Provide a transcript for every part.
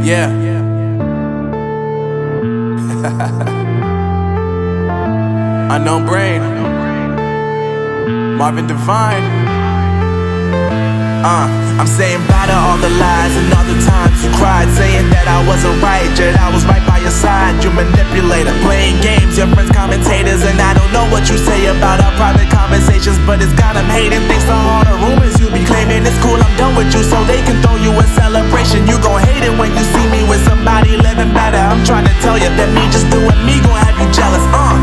Yeah. Unknown Brain, Marvin Divine. I'm saying bye to all the lies and all the times you cried, saying that I wasn't right, yet I was right by your side. You manipulator, playing games, your friends commentators, and I don't know what you say about our private conversations, but it's got them hating. Thanks to all the rumors you be claiming. It's cool, I'm done with you, so they can throw you a celebration. You gon' hate it when you see me with somebody living better. I'm trying to tell you that me just doing me gon' have you jealous. I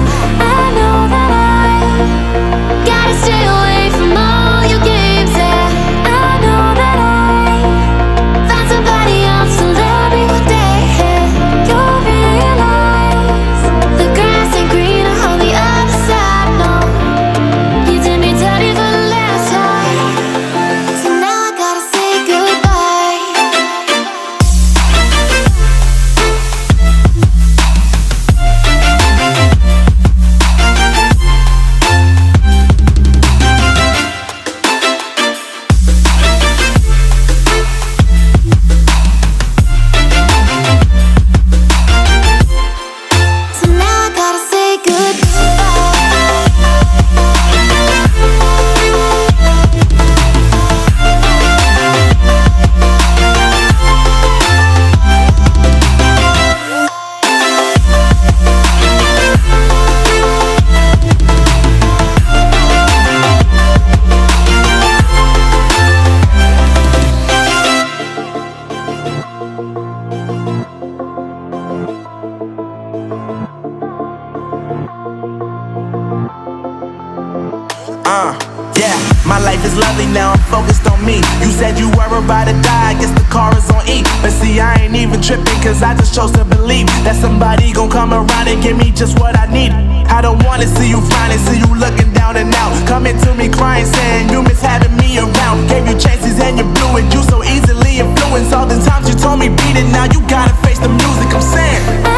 know that I gotta stay away from all your games, yeah. I know that I found somebody else to love me one day, yeah. You'll realize the grass ain't greener on the other side, no. You did me dirty for the last time, so now I gotta say goodbye. So now I gotta say Yeah, my life is lovely now, I'm focused on me. You said you were about to die, I guess the car is on E. But see, I ain't even tripping, cause I just chose to believe that somebody gon' come around and give me just what I need. I don't wanna see you frowning, see you looking down and out, coming to me crying, saying you miss having me around. Gave you chances and you blew it, you so easily influenced. All the times you told me beat it, now you gotta face the music. I'm saying